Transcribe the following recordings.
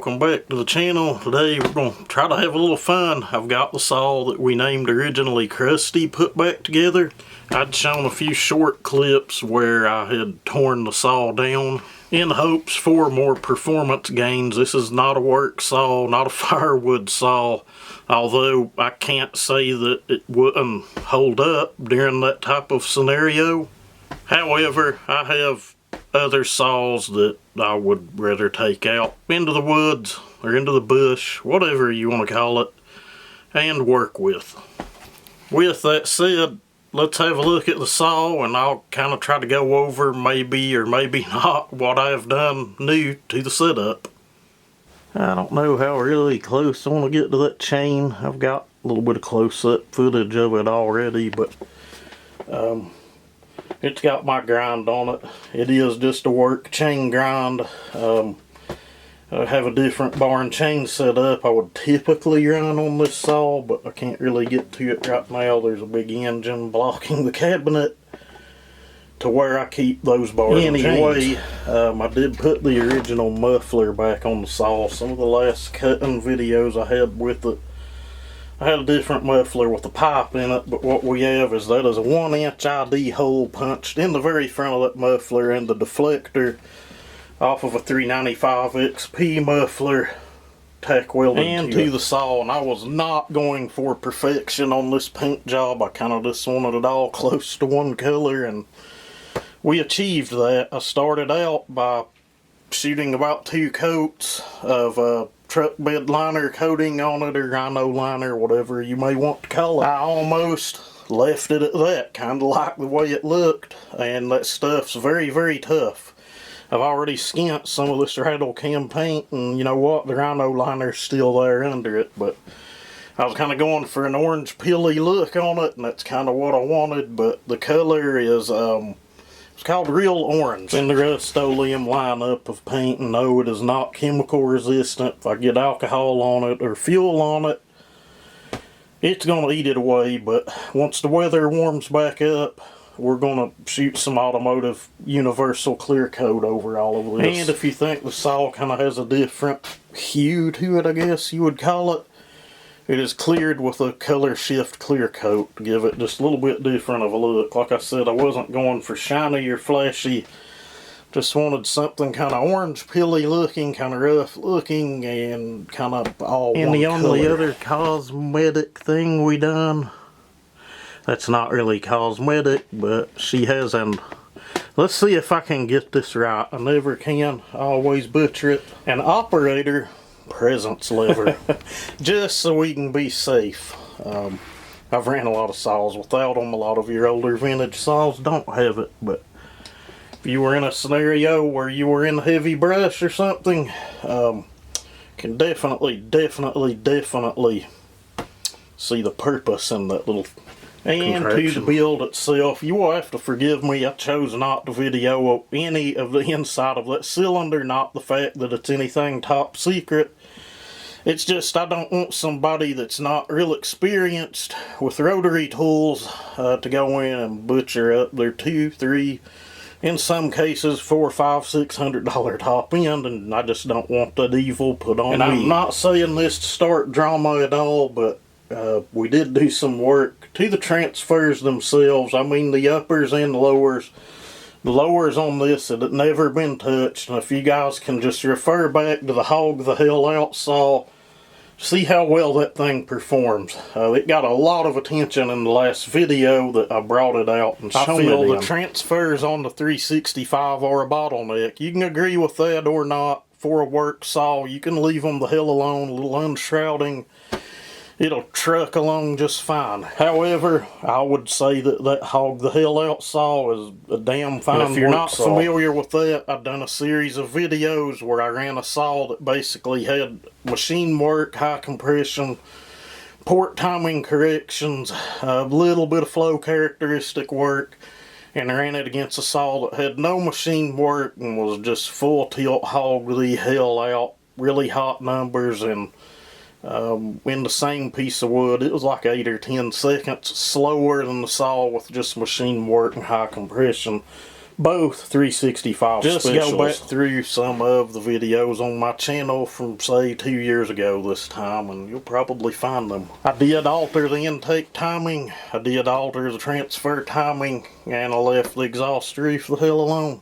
welcome back to the channel. Today we're going to try to have a little fun. I've got the saw that we named originally Krusty put back together. I'd shown a few short clips where I had torn the saw down in hopes for more performance gains. This is not a work saw, not a firewood saw, although I can't say that it wouldn't hold up during that type of scenario. However, I have other saws that I would rather take out into the woods or into the bush, whatever you want to call it, and work with. With that said, let's have a look at the saw and I'll kind of try to go over maybe or maybe not what I've done new to the setup. I don't know how really close I want to get to that chain. I've got a little bit of close-up footage of it already, but it's got my grind on it. It is just a work chain grind. I have a different bar and chain set up. I would typically run on this saw, but I can't really get to it right now. There's a big engine blocking the cabinet to where I keep those bars and chains. Anyway, I did put the original muffler back on the saw. Some of the last cutting videos I had with it, I had a different muffler with a pipe in it, but what we have is that is a 1-inch ID hole punched in the very front of that muffler and the deflector off of a 395 XP muffler tack welded into the saw. And I was not going for perfection on this paint job. I kind of just wanted it all close to one color, and we achieved that. I started out by shooting about 2 coats of truck bed liner coating on it, or rhino liner, whatever you may want to call it. I almost left it at that, kind of like the way it looked, and that stuff's very, very tough. I've already skinned some of this rattle cam paint, and you know what, the rhino liner's still there under it, but I was kind of going for an orange pilly look on it, and that's kind of what I wanted. But the color is it's called Real Orange in the Rust-Oleum lineup of paint, and no, it is not chemical resistant. If I get alcohol on it or fuel on it, it's going to eat it away. But once the weather warms back up, we're going to shoot some automotive universal clear coat over all of this. And if you think the saw kind of has a different hue to it, I guess you would call it, it is cleared with a color shift clear coat to give it just a little bit different of a look. Like I said, I wasn't going for shiny or flashy. Just wanted something kind of orange pilly looking, kind of rough looking, and kind of all one color. And the only other cosmetic thing we done, that's not really cosmetic, but she has an, let's see if I can get this right. I never can. I always butcher it. An operator presence lever, just so we can be safe. I've ran a lot of saws without them. A lot of your older vintage saws don't have it, but if you were in a scenario where you were in heavy brush or something, can definitely see the purpose in that little. And to the build itself, you will have to forgive me, I chose not to video any of the inside of that cylinder, not the fact that it's anything top secret. It's just I don't want somebody that's not real experienced with rotary tools to go in and butcher up their $200, $300, in some cases $400, $500, $600 top end, and I just don't want that evil put on me. And I'm not saying this to start drama at all, but we did do some work to the transfers themselves. I mean, the uppers and the lowers. The lowers on this had never been touched, and if you guys can just refer back to the Hog the Hell Out saw, see how well that thing performs. It got a lot of attention in the last video that I brought it out and shown it. I feel the transfers on the 365 are a bottleneck. You can agree with that or not. For a work saw, you can leave them the hell alone, a little unshrouding. It'll truck along just fine. However, I would say that that Hog the Hell Out saw is a damn fine work saw. If you're not familiar with that, I've done a series of videos where I ran a saw that basically had machine work, high compression, port timing corrections, a little bit of flow characteristic work, and I ran it against a saw that had no machine work and was just full tilt Hog the Hell Out, really hot numbers, and in the same piece of wood. It was like 8 or 10 seconds slower than the saw with just machine work and high compression. both 365 Just specials. go back through some of the videos on my channel from say 2 years ago this time, and you'll probably find them. I did alter the intake timing, I did alter the transfer timing, and I left the exhaust roof the hell alone.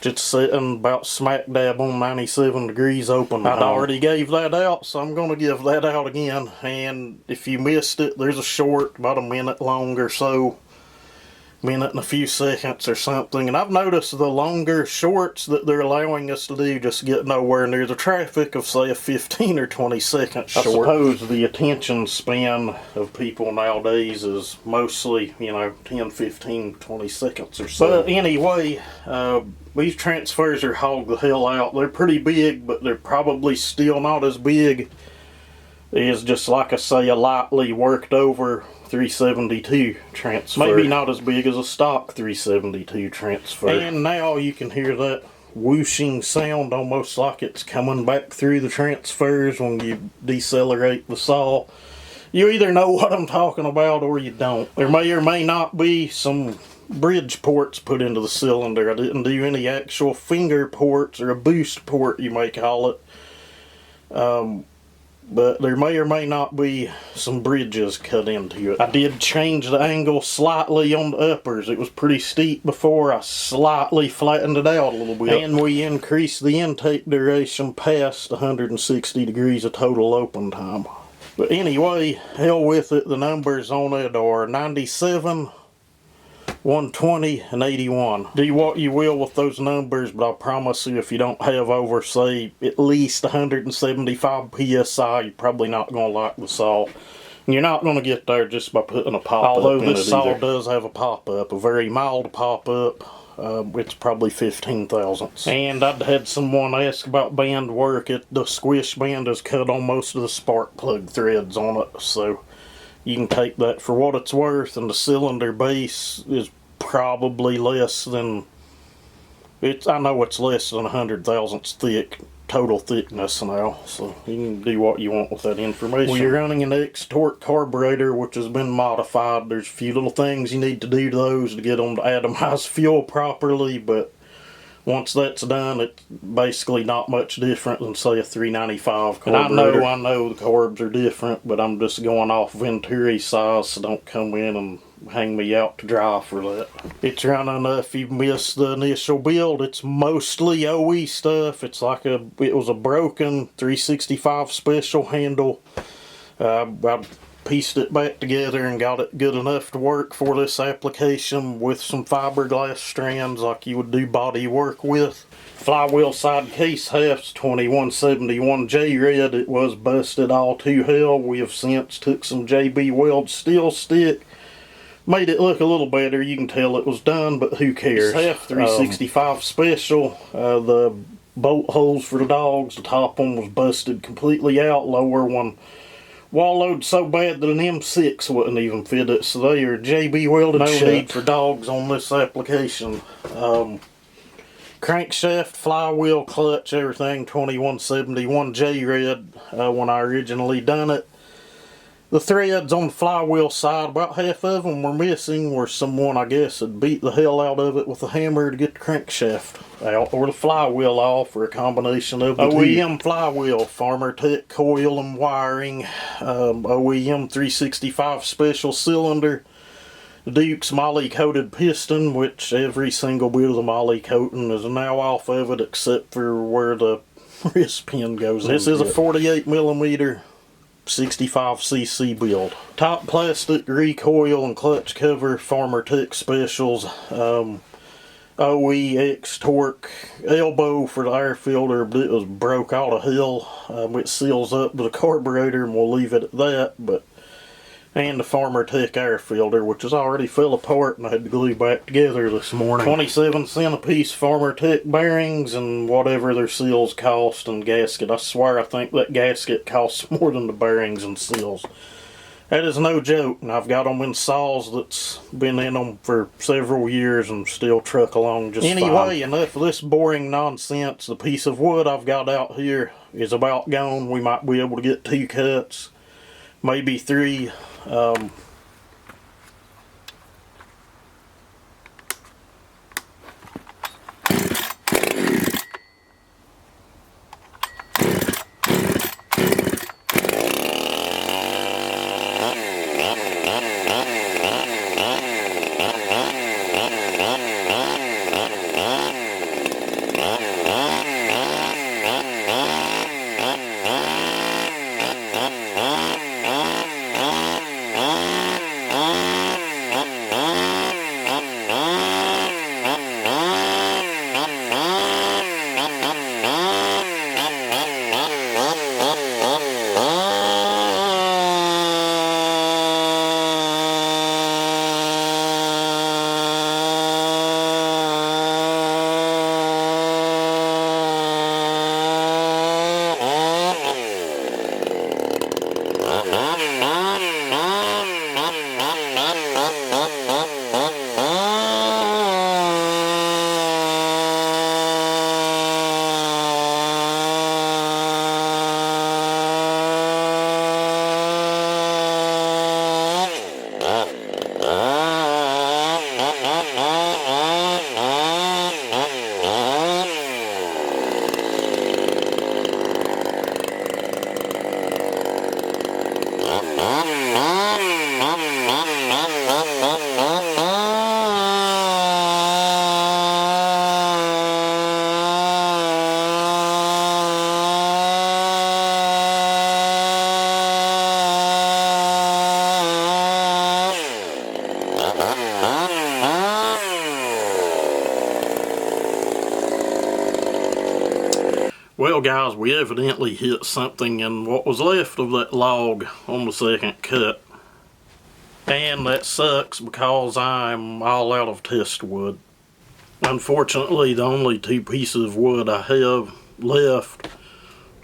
Just sitting about smack dab on 97 degrees open. I'd already gave that out, so I'm going to give that out again. And if you missed it, there's a short, about a minute long or so. Minute and a few seconds or something. And I've noticed the longer shorts that they're allowing us to do just get nowhere near the traffic of, say, a 15 or 20 second short. I suppose the attention span of people nowadays is mostly, 10, 15, 20 seconds or so. But anyway, these transfers are hogged the hell out. They're pretty big, but they're probably still not as big as, just like I say, a lightly worked over 372 transfer. Maybe not as big as a stock 372 transfer. And now you can hear that whooshing sound, almost like it's coming back through the transfers when you decelerate the saw. You either know what I'm talking about or you don't. There may or may not be some bridge ports put into the cylinder. I didn't do any actual finger ports, or a boost port you may call it. But there may or may not be some bridges cut into it. I did change the angle slightly on the uppers. It was pretty steep before. I slightly flattened it out a little bit. And we increased the intake duration past 160 degrees of total open time. But anyway, hell with it. The numbers on it are 97, 120, and 81. Do what you will with those numbers, but I promise you, if you don't have over, say, at least 175 PSI, you're probably not going to like the saw. And you're not going to get there just by putting a pop-up in it. Although this saw does have a pop-up, a very mild pop-up. It's probably 15 thousandths. And I'd had someone ask about band work. The squish band is cut on most of the spark plug threads on it, so you can take that for what it's worth. And the cylinder base is probably less than, I know it's less than 100 thousandths thick, total thickness now, so you can do what you want with that information. Well, you're running an X-Torque carburetor, which has been modified. There's a few little things you need to do to those to get them to atomize fuel properly, but once that's done, it's basically not much different than, say, a 395 carburetor. And I know the carbs are different, but I'm just going off Venturi size, so don't come in and hang me out to dry for that. It's running, if you missed the initial build, it's mostly OE stuff. It's like it was a broken 365 special handle. I pieced it back together and got it good enough to work for this application with some fiberglass strands like you would do body work with. Flywheel side case halves 2171 J-Red. It was busted all to hell. We have since took some JB Weld steel stick, made it look a little better. You can tell it was done, but who cares? It's half 365 special. The bolt holes for the dogs, the top one was busted completely out. Lower one wallowed so bad that an M6 wouldn't even fit it, so they are JB welded. No need for dogs on this application. Crankshaft, flywheel, clutch, everything 2171 J-Red when I originally done it. The threads on the flywheel side, about half of them were missing, where someone, I guess, had beat the hell out of it with a hammer to get the crankshaft out, or the flywheel off, or a combination of the OEM flywheel, Farmer Tech coil and wiring, OEM 365 special cylinder, Duke's moly coated piston, which every single bit of the moly coating is now off of it except for where the wrist pin goes in. This is a 48mm 65cc build. Top plastic recoil and clutch cover, Farmer Tech specials. OE X-Torque elbow for the air filter, but it was broke out of hell. It seals up to the carburetor, and we'll leave it at that. And the Farmer Tech air filter, which has already fell apart and I had to glue back together this morning. 27 cents a piece Farmer Tech bearings and whatever their seals cost and gasket. I swear I think that gasket costs more than the bearings and seals. That is no joke, and I've got them in saws that's been in them for several years and still truck along just fine. Anyway, enough of this boring nonsense. The piece of wood I've got out here is about gone. We might be able to get 2 cuts, maybe 3. Well guys, we evidently hit something in what was left of that log on the second cut. And that sucks because I'm all out of test wood. Unfortunately, the only two pieces of wood I have left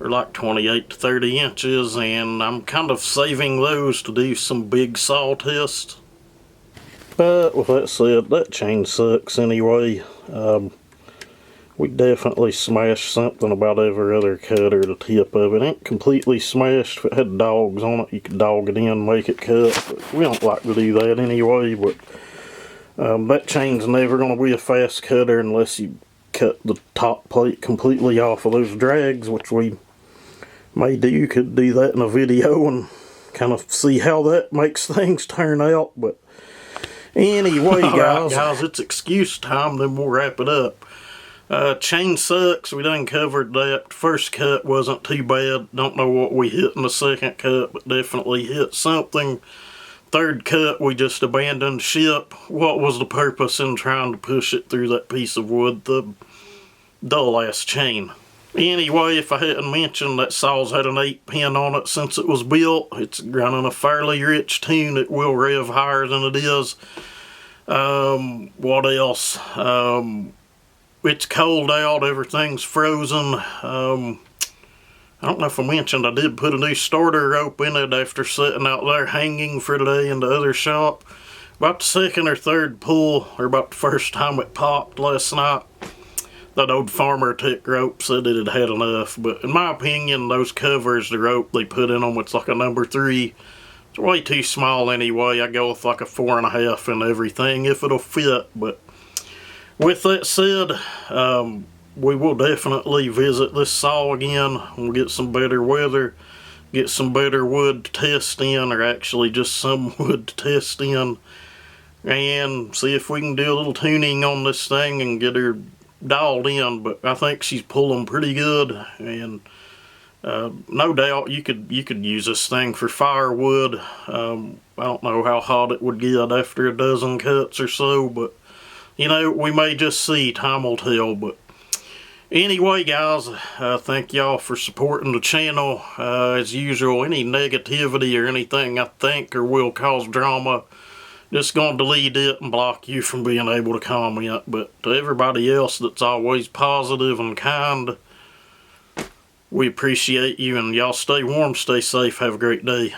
are like 28 to 30 inches, and I'm kind of saving those to do some big saw tests. But with that said, that chain sucks anyway. We definitely smashed something about every other cut or the tip of it. It ain't completely smashed. If it had dogs on it, you could dog it in, make it cut. But we don't like to do that anyway. But that chain's never going to be a fast cutter unless you cut the top plate completely off of those drags, which we may do. Could do that in a video and kind of see how that makes things turn out. But anyway, guys, it's excuse time, then we'll wrap it up. Chain sucks. We done covered that. First cut wasn't too bad. Don't know what we hit in the second cut, but definitely hit something. Third cut, we just abandoned ship. What was the purpose in trying to push it through that piece of wood? The dull ass chain. Anyway, if I hadn't mentioned, that saw's had an 8-pin on it since it was built. It's running a fairly rich tune. It will rev higher than it is. What else? It's cold out, everything's frozen. I don't know if I mentioned I did put a new starter rope in it after sitting out there hanging for today in the other shop. About the second or third pull, or about the first time it popped last night, that old farmer tech rope said it had enough. But in my opinion, those covers, the rope they put in them, it's like a number 3. It's way too small anyway. I go with like a 4.5 and everything if it'll fit. But with that said, we will definitely visit this saw again. We'll get some better weather, get some better wood to test in, or actually just some wood to test in, and see if we can do a little tuning on this thing and get her dialed in. But I think she's pulling pretty good, and no doubt you could use this thing for firewood. I don't know how hot it would get after a dozen cuts or so, but you know, we may just see. Time will tell. But anyway, guys, thank y'all for supporting the channel. As usual, any negativity or anything I think or will cause drama, just gonna delete it and block you from being able to comment. But to everybody else that's always positive and kind, we appreciate you, and y'all stay warm, stay safe, have a great day.